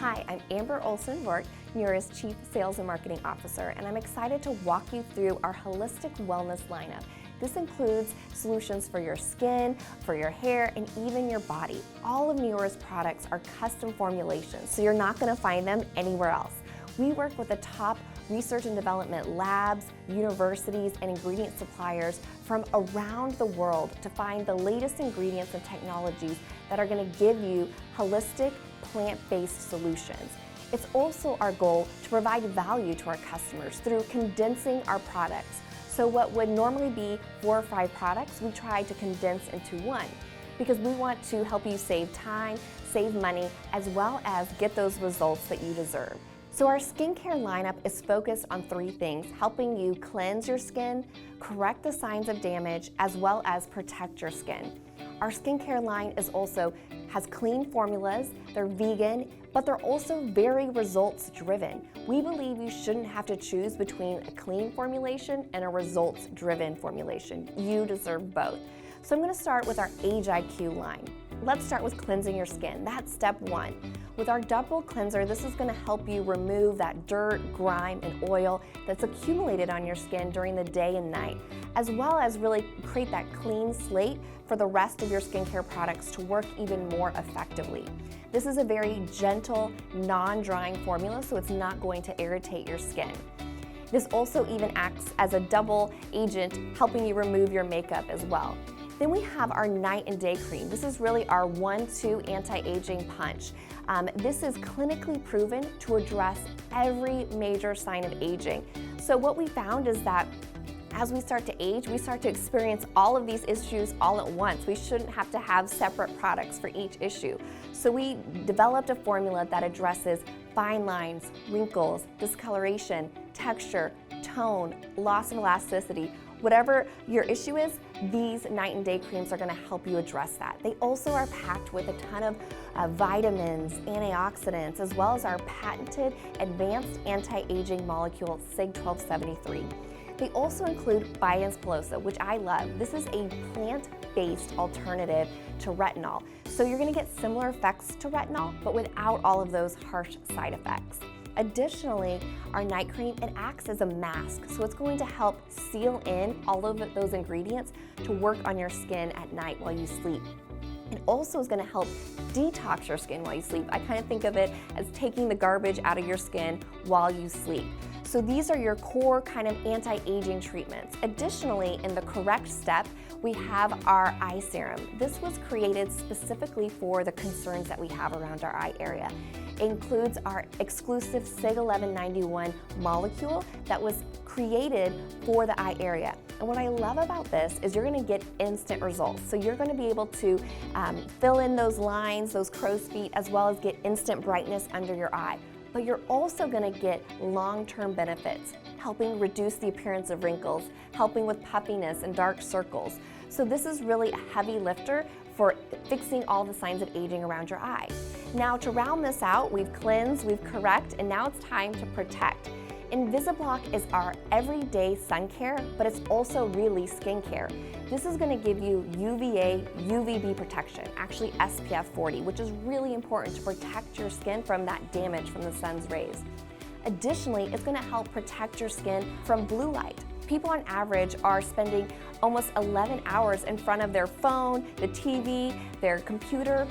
Hi, I'm Amber Olson, Rourke, Neora's Chief Sales and Marketing Officer, and I'm excited to walk you through our holistic wellness lineup. This includes solutions for your skin, for your hair, and even your body. All of Neora's products are custom formulations, so you're not going to find them anywhere else. We work with the top research and development labs, universities, and ingredient suppliers from around the world to find the latest ingredients and technologies that are going to give you holistic, plant-based solutions. It's also our goal to provide value to our customers through condensing our products. So what would normally be 4 or 5 products, we try to condense into one, because we want to help you save time, save money, as well as get those results that you deserve. So our skincare lineup is focused on 3 things: helping you cleanse your skin, correct the signs of damage, as well as protect your skin. Our skincare line has clean formulas, they're vegan, but they're also very results driven. We believe you shouldn't have to choose between a clean formulation and a results driven formulation. You deserve both. So I'm going to start with our Age IQ line. Let's start with cleansing your skin. That's step 1. With our double cleanser, this is going to help you remove that dirt, grime, and oil that's accumulated on your skin during the day and night, as well as really create that clean slate for the rest of your skincare products to work even more effectively. This is a very gentle, non-drying formula, so it's not going to irritate your skin. This also even acts as a double agent, helping you remove your makeup as well. Then we have our night and day cream. This is really our 1-2 anti-aging punch. This is clinically proven to address every major sign of aging. So what we found is that as we start to age, we start to experience all of these issues all at once. We shouldn't have to have separate products for each issue. So we developed a formula that addresses fine lines, wrinkles, discoloration, texture, tone, loss of elasticity. Whatever your issue is, these night and day creams are going to help you address that. They also are packed with a ton of vitamins, antioxidants, as well as our patented advanced anti-aging molecule SIG-1273. They also include Biens pilosa, which I love. This is a plant-based alternative to retinol. So you're going to get similar effects to retinol, but without all of those harsh side effects. Additionally, our night cream, it acts as a mask, so it's going to help seal in all of those ingredients to work on your skin at night while you sleep. It also is going to help detox your skin while you sleep. I kind of think of it as taking the garbage out of your skin while you sleep. So these are your core kind of anti-aging treatments. Additionally, in the correct step, we have our eye serum. This was created specifically for the concerns that we have around our eye area. It includes our exclusive SIG-1191 molecule that was created for the eye area. And what I love about this is you're going to get instant results. So you're going to be able to fill in those lines, those crow's feet, as well as get instant brightness under your eye. But you're also going to get long-term benefits, helping reduce the appearance of wrinkles, helping with puffiness and dark circles. So this is really a heavy lifter for fixing all the signs of aging around your eye. Now to round this out, we've cleansed, we've correct, and now it's time to protect. Invisiblock is our everyday sun care, but it's also really skincare. This is going to give you UVA, UVB protection, actually SPF 40, which is really important to protect your skin from that damage from the sun's rays. Additionally, it's going to help protect your skin from blue light. People on average are spending almost 11 hours in front of their phone, the TV, their computer,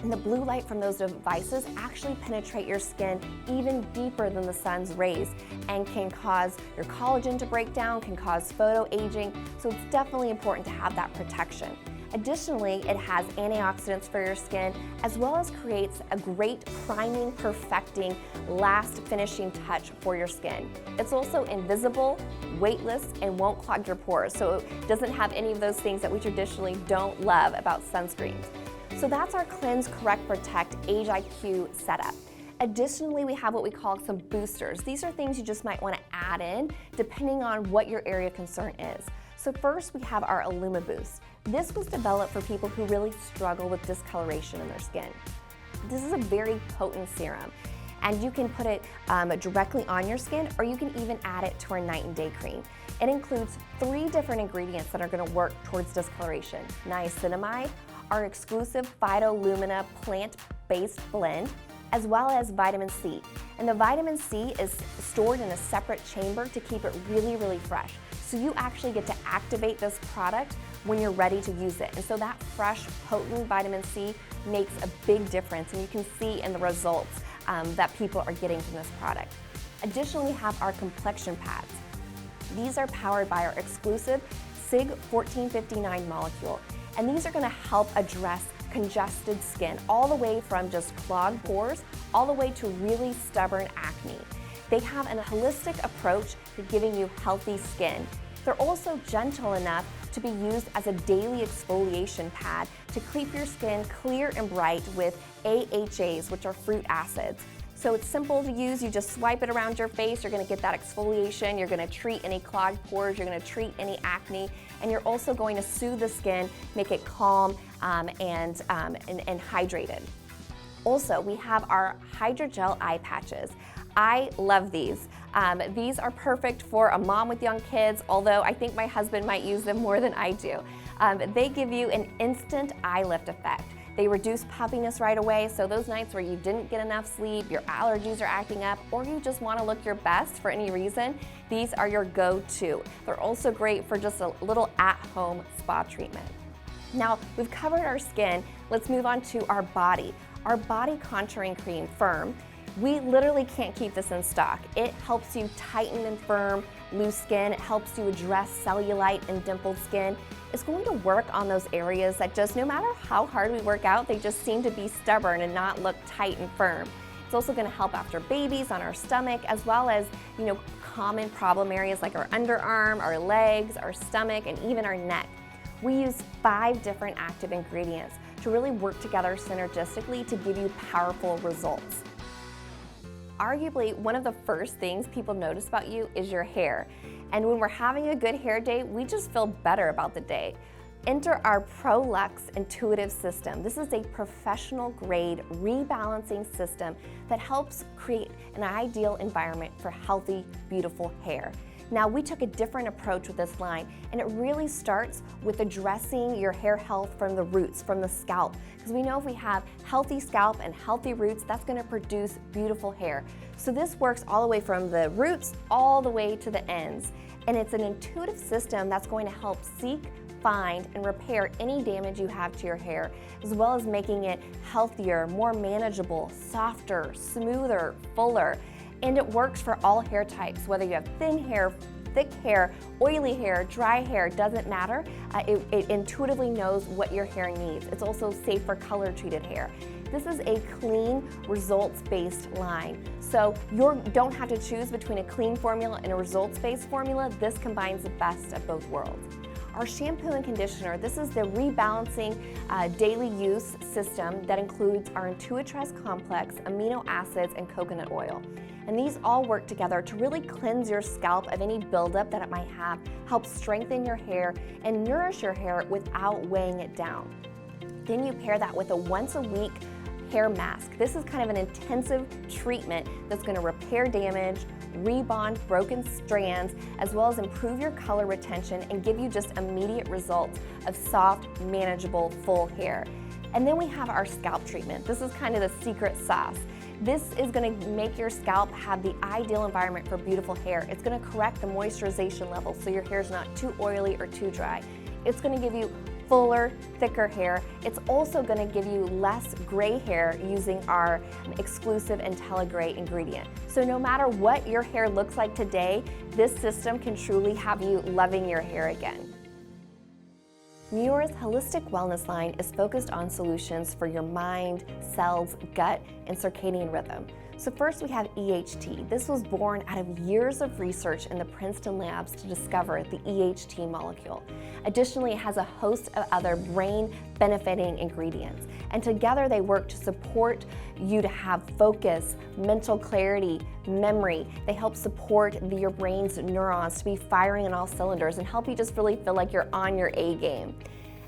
and the blue light from those devices actually penetrate your skin even deeper than the sun's rays and can cause your collagen to break down, can cause photo aging, so it's definitely important to have that protection. Additionally, it has antioxidants for your skin, as well as creates a great priming, perfecting, last finishing touch for your skin. It's also invisible, weightless, and won't clog your pores, so it doesn't have any of those things that we traditionally don't love about sunscreens. So that's our Cleanse, Correct, Protect Age IQ setup. Additionally, we have what we call some boosters. These are things you just might want to add in depending on what your area of concern is. So first we have our Illuma Boost. This was developed for people who really struggle with discoloration in their skin. This is a very potent serum, and you can put it directly on your skin, or you can even add it to our night and day cream. It includes 3 different ingredients that are going to work towards discoloration: niacinamide, our exclusive phytolumina plant-based blend, as well as vitamin C. And the vitamin C is stored in a separate chamber to keep it really, really fresh. So you actually get to activate this product when you're ready to use it. And so that fresh, potent vitamin C makes a big difference, and you can see in the results that people are getting from this product. Additionally, we have our complexion pads. These are powered by our exclusive SIG 1459 molecule, and these are going to help address congested skin, all the way from just clogged pores, all the way to really stubborn acne. They have a holistic approach to giving you healthy skin. They're also gentle enough to be used as a daily exfoliation pad to keep your skin clear and bright with AHAs, which are fruit acids. So it's simple to use. You just swipe it around your face. You're going to get that exfoliation. You're going to treat any clogged pores. You're going to treat any acne. And you're also going to soothe the skin, make it calm and hydrated. Also, we have our hydrogel eye patches. I love these. These are perfect for a mom with young kids, although I think my husband might use them more than I do. They give you an instant eye lift effect. They reduce puffiness right away, so those nights where you didn't get enough sleep, your allergies are acting up, or you just want to look your best for any reason, these are your go-to. They're also great for just a little at-home spa treatment. Now, we've covered our skin. Let's move on to our body. Our body contouring cream, Firm. We literally can't keep this in stock. It helps you tighten and firm loose skin. It helps you address cellulite and dimpled skin. It's going to work on those areas that just, no matter how hard we work out, they just seem to be stubborn and not look tight and firm. It's also going to help after babies on our stomach, as well as, common problem areas like our underarm, our legs, our stomach, and even our neck. We use 5 different active ingredients to really work together synergistically to give you powerful results. Arguably, one of the first things people notice about you is your hair. And when we're having a good hair day, we just feel better about the day. Enter our ProLux Intuitive System. This is a professional grade rebalancing system that helps create an ideal environment for healthy, beautiful hair. Now, we took a different approach with this line, and it really starts with addressing your hair health from the roots, from the scalp. Because we know if we have healthy scalp and healthy roots, that's going to produce beautiful hair. So this works all the way from the roots all the way to the ends. And it's an intuitive system that's going to help seek, find, and repair any damage you have to your hair, as well as making it healthier, more manageable, softer, smoother, fuller. And it works for all hair types, whether you have thin hair, thick hair, oily hair, dry hair, doesn't matter. It intuitively knows what your hair needs. It's also safe for color-treated hair. This is a clean, results-based line. So you don't have to choose between a clean formula and a results-based formula. This combines the best of both worlds. Our shampoo and conditioner, this is the rebalancing daily use system that includes our Intuitress complex, amino acids, and coconut oil. And these all work together to really cleanse your scalp of any buildup that it might have, help strengthen your hair, and nourish your hair without weighing it down. Then you pair that with a once-a-week hair mask. This is kind of an intensive treatment that's going to repair damage, rebond broken strands, as well as improve your color retention and give you just immediate results of soft, manageable, full hair. And then we have our scalp treatment. This is kind of the secret sauce. This is going to make your scalp have the ideal environment for beautiful hair. It's going to correct the moisturization level so your hair is not too oily or too dry. It's going to give you fuller, thicker hair. It's also going to give you less gray hair using our exclusive IntelliGray ingredient. So no matter what your hair looks like today, this system can truly have you loving your hair again. Neora's holistic wellness line is focused on solutions for your mind, cells, gut, and circadian rhythm. So first we have EHT. This was born out of years of research in the Princeton labs to discover the EHT molecule. Additionally, it has a host of other brain-benefiting ingredients. And together they work to support you to have focus, mental clarity, memory. They help support your brain's neurons to be firing on all cylinders and help you just really feel like you're on your A game.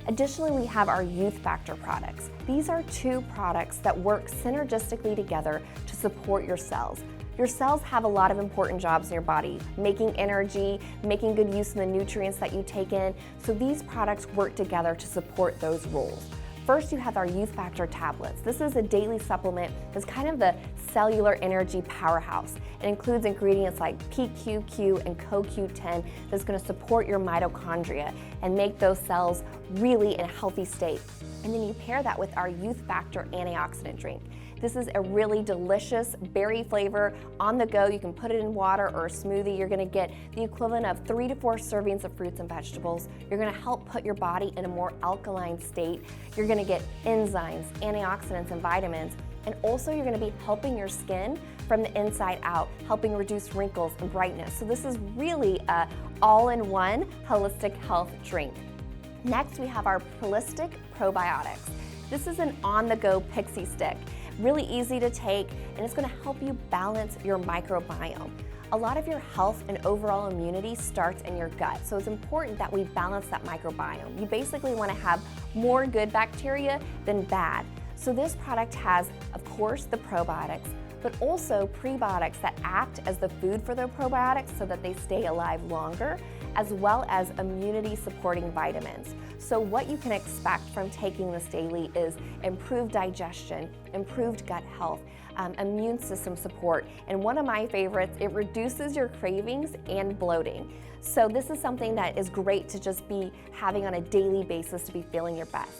Additionally, we have our Youth Factor products. These are 2 products that work synergistically together to support your cells. Your cells have a lot of important jobs in your body, making energy, making good use of the nutrients that you take in, so these products work together to support those roles. First, you have our Youth Factor tablets. This is a daily supplement that's kind of the cellular energy powerhouse. It includes ingredients like PQQ and CoQ10 that's going to support your mitochondria and make those cells really in a healthy state. And then you pair that with our Youth Factor antioxidant drink. This is a really delicious berry flavor on the go. You can put it in water or a smoothie. You're gonna get the equivalent of 3 to 4 servings of fruits and vegetables. You're gonna help put your body in a more alkaline state. You're gonna get enzymes, antioxidants, and vitamins. And also you're gonna be helping your skin from the inside out, helping reduce wrinkles and brightness. So this is really a all-in-one holistic health drink. Next, we have our Holistic Probiotics. This is an on-the-go pixie stick. Really easy to take, and it's gonna help you balance your microbiome. A lot of your health and overall immunity starts in your gut, so it's important that we balance that microbiome. You basically wanna have more good bacteria than bad. So this product has, of course, the probiotics, but also prebiotics that act as the food for the probiotics so that they stay alive longer, as well as immunity-supporting vitamins. So what you can expect from taking this daily is improved digestion, improved gut health, immune system support, and one of my favorites, it reduces your cravings and bloating. So this is something that is great to just be having on a daily basis to be feeling your best.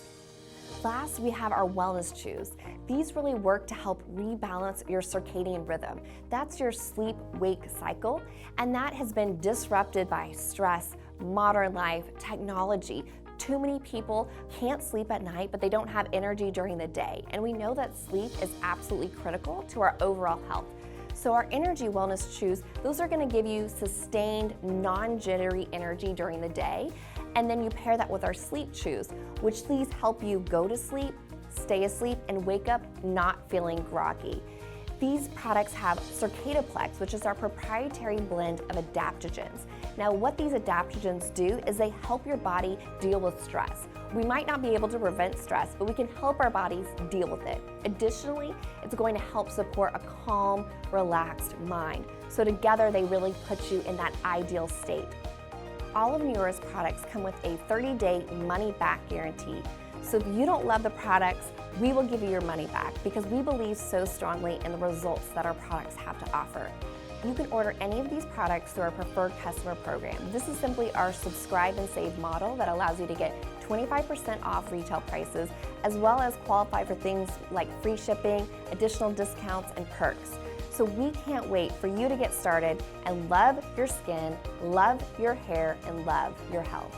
Last, we have our wellness chews. These really work to help rebalance your circadian rhythm. That's your sleep-wake cycle, and that has been disrupted by stress, modern life, technology. Too many people can't sleep at night, but they don't have energy during the day. And we know that sleep is absolutely critical to our overall health. So our energy wellness chews, those are gonna give you sustained, non-jittery energy during the day. And then you pair that with our sleep chews, which these help you go to sleep, stay asleep, and wake up not feeling groggy. These products have Circadiplex, which is our proprietary blend of adaptogens. Now, what these adaptogens do is they help your body deal with stress. We might not be able to prevent stress, but we can help our bodies deal with it. Additionally, it's going to help support a calm, relaxed mind. So together, they really put you in that ideal state. All of Neora's products come with a 30-day money-back guarantee. So if you don't love the products, we will give you your money back because we believe so strongly in the results that our products have to offer. You can order any of these products through our preferred customer program. This is simply our subscribe and save model that allows you to get 25% off retail prices, as well as qualify for things like free shipping, additional discounts, and perks. So we can't wait for you to get started and love your skin, love your hair, and love your health.